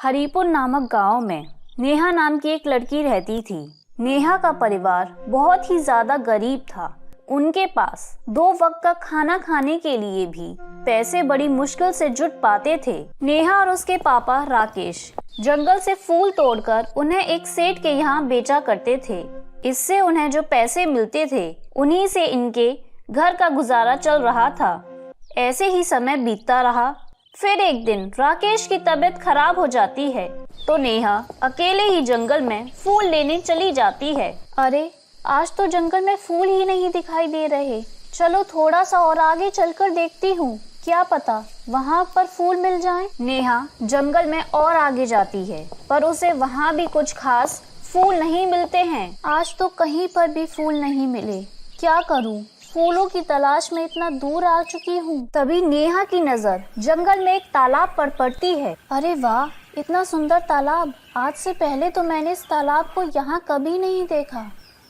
हरिपुर नामक गांव में नेहा नाम की एक लड़की रहती थी। नेहा का परिवार बहुत ही ज्यादा गरीब था। उनके पास 2 वक्त का खाना खाने के लिए भी पैसे बड़ी मुश्किल से जुट पाते थे। नेहा और उसके पापा राकेश जंगल से फूल तोड़कर उन्हें एक सेठ के यहाँ बेचा करते थे। इससे उन्हें जो पैसे मिलते थे उन्हीं से इनके घर का गुजारा चल रहा था। ऐसे ही समय बीतता रहा। फिर एक दिन राकेश की तबीयत खराब हो जाती है तो नेहा अकेले ही जंगल में फूल लेने चली जाती है। अरे आज तो जंगल में फूल ही नहीं दिखाई दे रहे, चलो थोड़ा सा और आगे चलकर देखती हूँ, क्या पता वहाँ पर फूल मिल जाएं। नेहा जंगल में और आगे जाती है पर उसे वहाँ भी कुछ खास फूल नहीं मिलते हैं। आज तो कहीं पर भी फूल नहीं मिले, क्या करूँ, फूलों की तलाश में इतना दूर आ चुकी हूँ। तभी नेहा की नजर जंगल में एक तालाब पर पड़ती है। अरे वाह, इतना सुंदर तालाब, आज से पहले तो मैंने इस तालाब को यहाँ कभी नहीं देखा।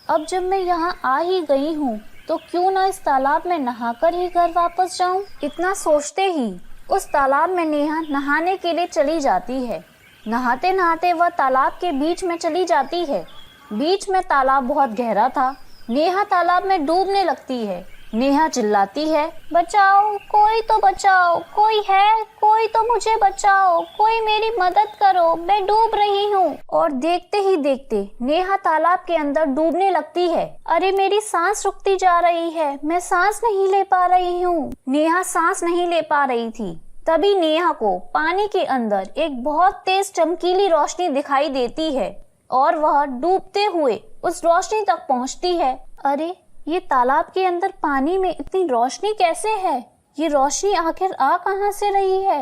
अब जब मैं यहाँ आ ही गई हूँ तो क्यों ना इस तालाब में नहाकर ही घर वापस जाऊँ। इतना सोचते ही उस तालाब में नेहा नहाने के लिए चली जाती है। नहाते नहाते वह तालाब के बीच में चली जाती है। बीच में तालाब बहुत गहरा था। नेहा तालाब में डूबने लगती है। नेहा चिल्लाती है, बचाओ, कोई तो बचाओ, कोई है, कोई तो मुझे बचाओ, कोई मेरी मदद करो, मैं डूब रही हूँ। और देखते ही देखते नेहा तालाब के अंदर डूबने लगती है। अरे मेरी सांस रुकती जा रही है, मैं सांस नहीं ले पा रही हूँ। नेहा सांस नहीं ले पा रही थी। तभी नेहा को पानी के अंदर एक बहुत तेज चमकीली रोशनी दिखाई देती है और वह डूबते हुए उस रोशनी तक पहुंचती है। अरे ये तालाब के अंदर पानी में इतनी रोशनी कैसे है? ये रोशनी आखिर आ कहां से रही है?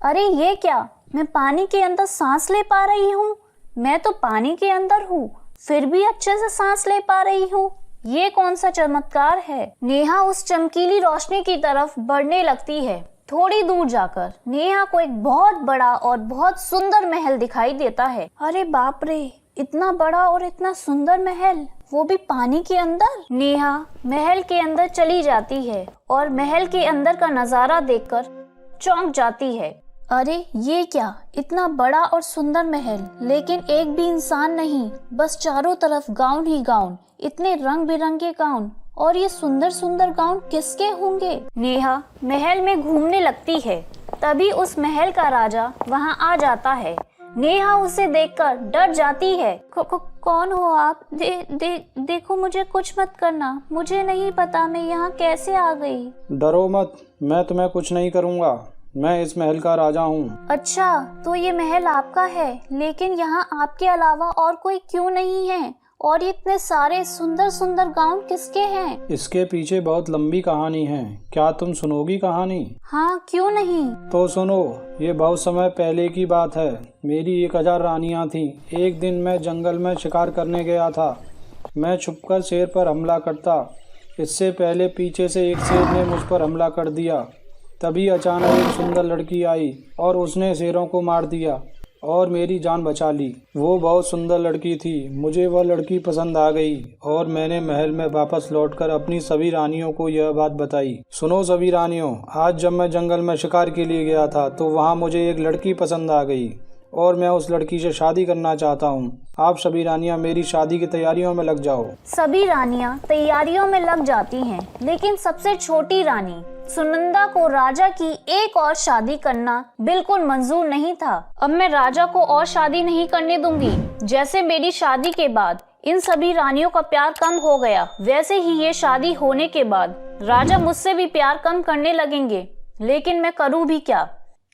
अरे ये क्या, मैं पानी के अंदर सांस ले पा रही हूँ? मैं तो पानी के अंदर हूँ फिर भी अच्छे से सांस ले पा रही हूँ। ये कौन सा चमत्कार है? नेहा उस चमकीली रोशनी की तरफ बढ़ने लगती है। थोड़ी दूर जाकर नेहा को एक बहुत बड़ा और बहुत सुंदर महल दिखाई देता है। अरे बाप रे, इतना बड़ा और इतना सुंदर महल, वो भी पानी के अंदर। नेहा महल के अंदर चली जाती है और महल के अंदर का नजारा देखकर चौंक जाती है। अरे ये क्या, इतना बड़ा और सुंदर महल, लेकिन एक भी इंसान नहीं, बस चारों तरफ गाउन ही गाउन, इतने रंग बिरंगे गाउन। और ये सुंदर सुंदर गाउन किसके होंगे? नेहा महल में घूमने लगती है। तभी उस महल का राजा वहाँ आ जाता है। नेहा उसे देखकर डर जाती है। कौन हो आप? देखो, मुझे कुछ मत करना, मुझे नहीं पता मैं यहाँ कैसे आ गई। डरो मत, मैं तुम्हें कुछ नहीं करूँगा, मैं इस महल का राजा हूँ। अच्छा, तो ये महल आपका है, लेकिन यहाँ आपके अलावा और कोई क्यों नहीं है? और इतने सारे सुंदर सुंदर गाउन किसके हैं? इसके पीछे बहुत लंबी कहानी है, क्या तुम सुनोगी कहानी? हाँ, क्यों नहीं। तो सुनो, ये बहुत समय पहले की बात है। मेरी 1000 रानियां थीं। एक दिन मैं जंगल में शिकार करने गया था। मैं छुपकर शेर पर हमला करता। इससे पहले पीछे से एक शेर ने मुझ पर हमला कर दिया। तभी अचानक एक सुंदर लड़की आई और उसने शेरों को मार दिया और मेरी जान बचा ली। वो बहुत सुंदर लड़की थी। मुझे वह लड़की पसंद आ गई और मैंने महल में वापस लौटकर अपनी सभी रानियों को यह बात बताई। सुनो सभी रानियों, आज जब मैं जंगल में शिकार के लिए गया था तो वहाँ मुझे एक लड़की पसंद आ गई और मैं उस लड़की से शादी करना चाहता हूँ। आप सभी रानियाँ मेरी शादी की तैयारियों में लग जाओ। सभी रानियाँ तैयारियों में लग जाती हैं, लेकिन सबसे छोटी रानी सुनंदा को राजा की एक और शादी करना बिल्कुल मंजूर नहीं था। अब मैं राजा को और शादी नहीं करने दूंगी। जैसे मेरी शादी के बाद इन सभी रानियों का प्यार कम हो गया, वैसे ही ये शादी होने के बाद राजा मुझसे भी प्यार कम करने लगेंगे। लेकिन मैं करूँ भी क्या?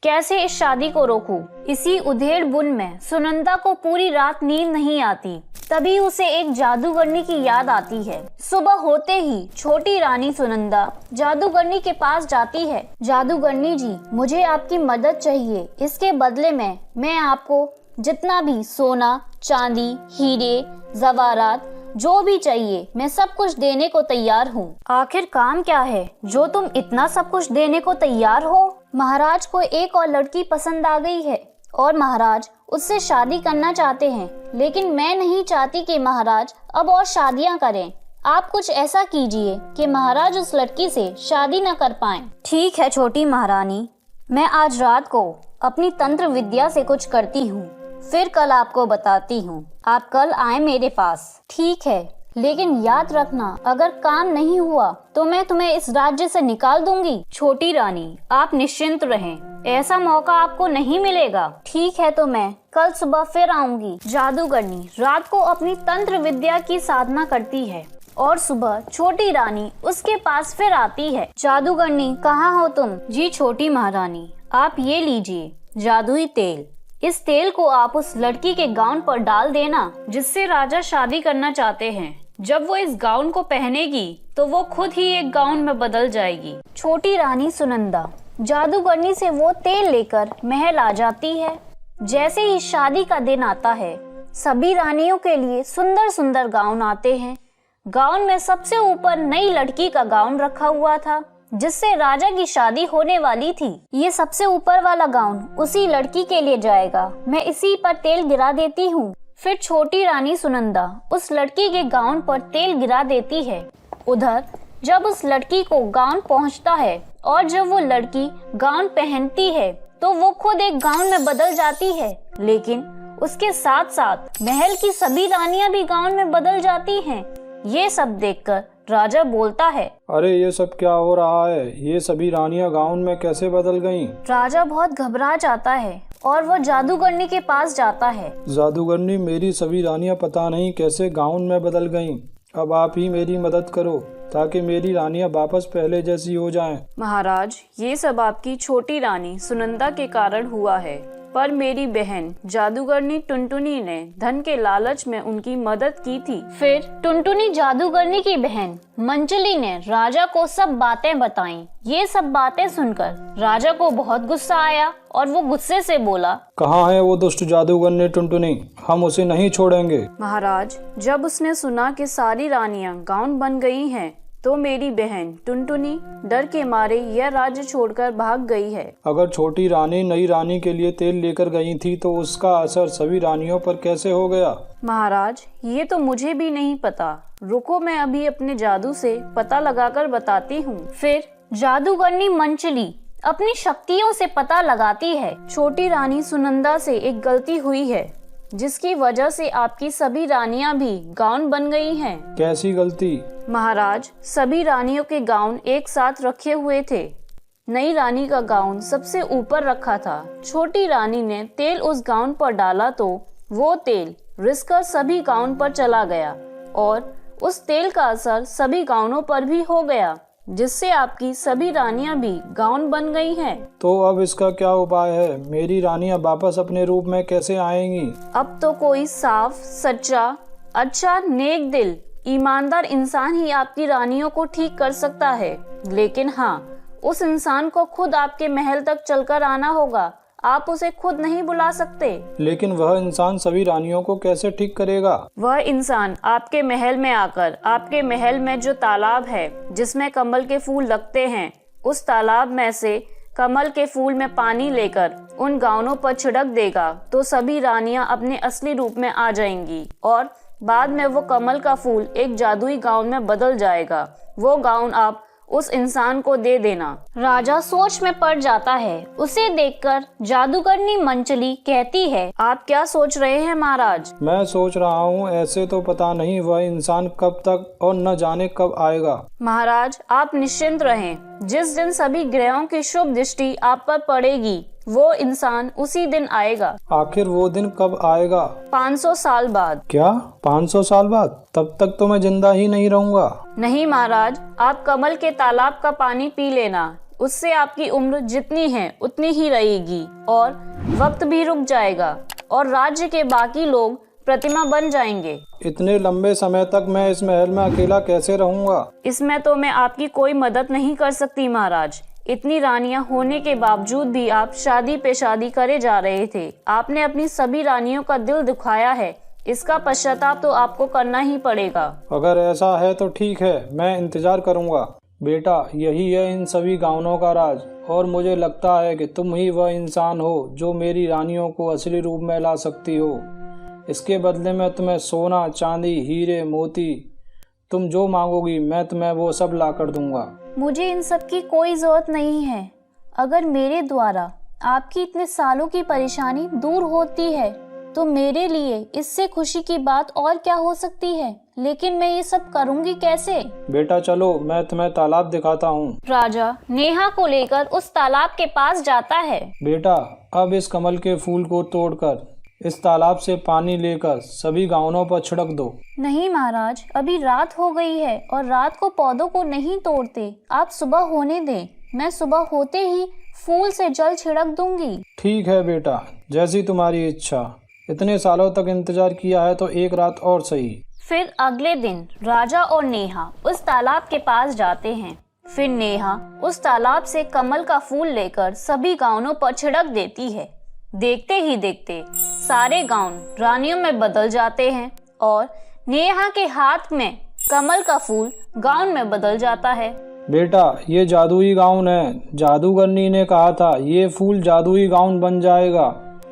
कैसे इस शादी को रोकूं? इसी उधेड़ बुन में सुनंदा को पूरी रात नींद नहीं आती। तभी उसे एक जादूगरनी की याद आती है। सुबह होते ही छोटी रानी सुनंदा जादूगरनी के पास जाती है। जादूगरनी जी, मुझे आपकी मदद चाहिए। इसके बदले में मैं आपको जितना भी सोना, चांदी, हीरे, जवाहरात जो भी चाहिए, मैं सब कुछ देने को तैयार हूँ। आखिर काम क्या है जो तुम इतना सब कुछ देने को तैयार हो? महाराज को एक और लड़की पसंद आ गई है और महाराज उससे शादी करना चाहते हैं, लेकिन मैं नहीं चाहती कि महाराज अब और शादियां करें। आप कुछ ऐसा कीजिए कि महाराज उस लड़की से शादी न कर पाएं। ठीक है छोटी महारानी, मैं आज रात को अपनी तंत्र विद्या से कुछ करती हूँ, फिर कल आपको बताती हूँ। आप कल आए मेरे पास। ठीक है, लेकिन याद रखना, अगर काम नहीं हुआ तो मैं तुम्हें इस राज्य से निकाल दूंगी। छोटी रानी, आप निश्चिंत रहें, ऐसा मौका आपको नहीं मिलेगा। ठीक है, तो मैं कल सुबह फिर आऊंगी। जादूगरनी रात को अपनी तंत्र विद्या की साधना करती है और सुबह छोटी रानी उसके पास फिर आती है। जादूगरनी, कहाँ हो तुम? जी छोटी महारानी, आप ये लीजिए जादुई तेल। इस तेल को आप उस लड़की के गाउन पर डाल देना जिससे राजा शादी करना चाहते हैं। जब वो इस गाउन को पहनेगी तो वो खुद ही एक गाउन में बदल जाएगी। छोटी रानी सुनंदा जादूगरनी से वो तेल लेकर महल आ जाती है। जैसे ही शादी का दिन आता है, सभी रानियों के लिए सुंदर सुंदर गाउन आते हैं। गाउन में सबसे ऊपर नई लड़की का गाउन रखा हुआ था जिससे राजा की शादी होने वाली थी। ये सबसे ऊपर वाला गाउन उसी लड़की के लिए जाएगा। मैं इसी पर तेल गिरा देती हूँ। फिर छोटी रानी सुनंदा उस लड़की के गाउन पर तेल गिरा देती है। उधर जब उस लड़की को गाउन पहुँचता है और जब वो लड़की गाउन पहनती है तो वो खुद एक गाउन में बदल जाती है, लेकिन उसके साथ साथ महल की सभी रानियां भी गाउन में बदल जाती हैं। ये सब देखकर राजा बोलता है, अरे ये सब क्या हो रहा है? ये सभी रानियां गाउन में कैसे बदल गईं? राजा बहुत घबरा जाता है और वो जादूगरनी के पास जाता है। जादूगरनी, मेरी सभी रानियां पता नहीं कैसे गाउन में बदल गईं। अब आप ही मेरी मदद करो ताकि मेरी रानियां वापस पहले जैसी हो जाएं। महाराज, ये सब आपकी छोटी रानी सुनंदा के कारण हुआ है, पर मेरी बहन जादूगरनी टुनटुनी ने धन के लालच में उनकी मदद की थी। फिर टुनटुनी जादूगरनी की बहन मंचली ने राजा को सब बातें बताईं। ये सब बातें सुनकर राजा को बहुत गुस्सा आया और वो गुस्से से बोला, कहाँ है वो दुष्ट जादूगरनी टुनटुनी? हम उसे नहीं छोड़ेंगे। महाराज, जब उसने सुना कि सारी रानियां गाउन बन गई हैं, तो मेरी बहन टुनटुनी डर के मारे यह राज्य छोड़कर भाग गई है। अगर छोटी रानी नई रानी के लिए तेल लेकर गई थी तो उसका असर सभी रानियों पर कैसे हो गया? महाराज, ये तो मुझे भी नहीं पता। रुको, मैं अभी अपने जादू से पता लगाकर बताती हूँ। फिर जादूगरनी मंचली अपनी शक्तियों से पता लगाती है। छोटी रानी सुनंदा से एक गलती हुई है जिसकी वजह से आपकी सभी रानियां भी गाउन बन गई हैं। कैसी गलती? महाराज, सभी रानियों के गाउन एक साथ रखे हुए थे। नई रानी का गाउन सबसे ऊपर रखा था। छोटी रानी ने तेल उस गाउन पर डाला तो वो तेल रिसकर सभी गाउन पर चला गया और उस तेल का असर सभी गाउनों पर भी हो गया, जिससे आपकी सभी रानियां भी गाउन बन गई हैं। तो अब इसका क्या उपाय है? मेरी रानियां वापस अपने रूप में कैसे आएंगी? अब तो कोई साफ, सच्चा, अच्छा, नेक दिल, ईमानदार इंसान ही आपकी रानियों को ठीक कर सकता है। लेकिन हाँ, उस इंसान को खुद आपके महल तक चलकर आना होगा। आप उसे खुद नहीं बुला सकते। लेकिन वह इंसान सभी रानियों को कैसे ठीक करेगा? वह इंसान आपके महल में आकर आपके महल में जो तालाब है जिसमें कमल के फूल लगते हैं, उस तालाब में से कमल के फूल में पानी लेकर उन गाउनों पर छिड़क देगा तो सभी रानियां अपने असली रूप में आ जाएंगी और बाद में वो कमल का फूल एक जादुई गाउन में बदल जाएगा। वो गाउन आप उस इंसान को दे देना। राजा सोच में पड़ जाता है। उसे देखकर जादूगरनी मंचली कहती है, आप क्या सोच रहे हैं महाराज? मैं सोच रहा हूँ, ऐसे तो पता नहीं वह इंसान कब तक और न जाने कब आएगा। महाराज, आप निश्चिंत रहें। जिस दिन सभी ग्रहों की शुभ दृष्टि आप पर पड़ेगी, वो इंसान उसी दिन आएगा। आखिर वो दिन कब आएगा? 500 साल बाद। क्या 500 साल बाद? तब तक तो मैं जिंदा ही नहीं रहूंगा। नहीं महाराज, आप कमल के तालाब का पानी पी लेना, उससे आपकी उम्र जितनी है उतनी ही रहेगी और वक्त भी रुक जाएगा और राज्य के बाकी लोग प्रतिमा बन जाएंगे। इतने लंबे समय तक मैं इस महल में अकेला कैसे रहूंगा? इसमें तो मैं आपकी कोई मदद नहीं कर सकती महाराज। इतनी रानियां होने के बावजूद भी आप शादी पे शादी करे जा रहे थे। आपने अपनी सभी रानियों का दिल दुखाया है। इसका पश्चाताप तो आपको करना ही पड़ेगा। अगर ऐसा है तो ठीक है, मैं इंतजार करूंगा। बेटा, यही है इन सभी गाउनों का राज और मुझे लगता है कि तुम ही वह इंसान हो जो मेरी रानियों को असली रूप में ला सकती हो। इसके बदले में तुम्हें सोना, चांदी, हीरे, मोती, तुम जो मांगोगी मैं तुम्हें वो सब ला कर दूंगा। मुझे इन सब की कोई जरूरत नहीं है। अगर मेरे द्वारा आपकी इतने सालों की परेशानी दूर होती है तो मेरे लिए इससे खुशी की बात और क्या हो सकती है। लेकिन मैं ये सब करूँगी कैसे? बेटा चलो, मैं तुम्हें तालाब दिखाता हूँ। राजा नेहा को लेकर उस तालाब के पास जाता है। बेटा, अब इस कमल के फूल को तोड़कर इस तालाब से पानी लेकर सभी गांवों पर छिड़क दो। नहीं महाराज, अभी रात हो गई है और रात को पौधों को नहीं तोड़ते। आप सुबह होने दें, मैं सुबह होते ही फूल से जल छिड़क दूंगी। ठीक है बेटा, जैसी तुम्हारी इच्छा। इतने सालों तक इंतजार किया है तो एक रात और सही। फिर अगले दिन राजा और नेहा उस तालाब के पास जाते हैं। फिर नेहा उस तालाब से कमल का फूल लेकर सभी गांवों पर छिड़क देती है। देखते ही देखते सारे गांव रानियों में बदल जाते हैं और नेहा के हाथ में कमल का फूल गाउन में बदल जाता है। बेटा, ये जादुई गाउन है। जादूगरनी ने कहा था ये फूल जादुई गाउन बन जाएगा।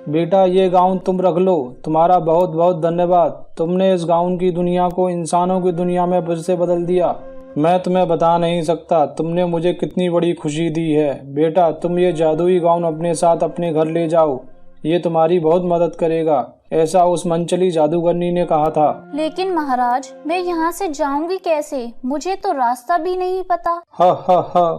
बेटा, ये गाउन तुम रख लो। तुम्हारा बहुत बहुत धन्यवाद। तुमने इस गाउन की दुनिया को इंसानों की दुनिया में फिर से बदल दिया। मैं तुम्हें बता नहीं सकता तुमने मुझे कितनी बड़ी खुशी दी है। बेटा, तुम ये जादुई गाउन अपने साथ अपने घर ले जाओ, ये तुम्हारी बहुत मदद करेगा, ऐसा उस मनचली जादूगरनी ने कहा था। लेकिन महाराज, मैं यहाँ से जाऊंगी कैसे? मुझे तो रास्ता भी नहीं पता। हा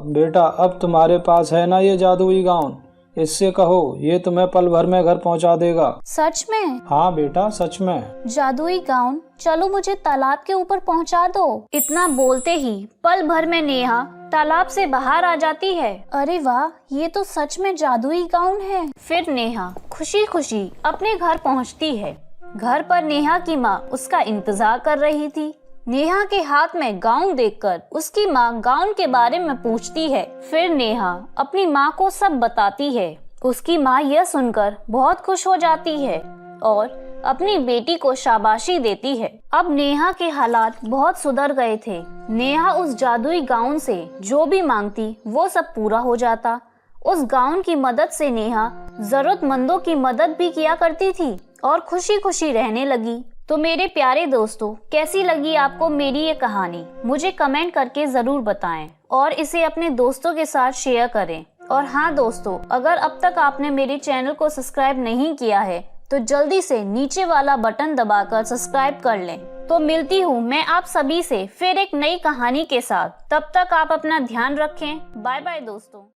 बेटा, अब तुम्हारे पास है ना ये जादुई गाउन, इससे कहो ये तुम्हें पल भर में घर पहुँचा देगा। सच में? हाँ बेटा, सच में। जादुई गाउन, चलो मुझे तालाब के ऊपर पहुँचा दो। इतना बोलते ही पल भर में नेहा तालाब से बाहर आ जाती है। अरे वाह, ये तो सच में जादुई गाउन है। फिर नेहा खुशी खुशी अपने घर पहुँचती है। घर पर नेहा की माँ उसका इंतजार कर रही थी। नेहा के हाथ में गाउन देखकर उसकी माँ गाउन के बारे में पूछती है। फिर नेहा अपनी माँ को सब बताती है। उसकी माँ यह सुनकर बहुत खुश हो जाती है और अपनी बेटी को शाबाशी देती है। अब नेहा के हालात बहुत सुधर गए थे। नेहा उस जादुई गाउन से जो भी मांगती वो सब पूरा हो जाता। उस गाउन की मदद से नेहा जरूरतमंदों की मदद भी किया करती थी और खुशी खुशी रहने लगी। तो मेरे प्यारे दोस्तों, कैसी लगी आपको मेरी ये कहानी? मुझे कमेंट करके जरूर बताएं और इसे अपने दोस्तों के साथ शेयर करें। और हाँ दोस्तों, अगर अब तक आपने मेरे चैनल को सब्सक्राइब नहीं किया है तो जल्दी से नीचे वाला बटन दबाकर सब्सक्राइब कर लें। तो मिलती हूँ मैं आप सभी से फिर एक नई कहानी के साथ। तब तक आप अपना ध्यान रखें। बाय बाय दोस्तों।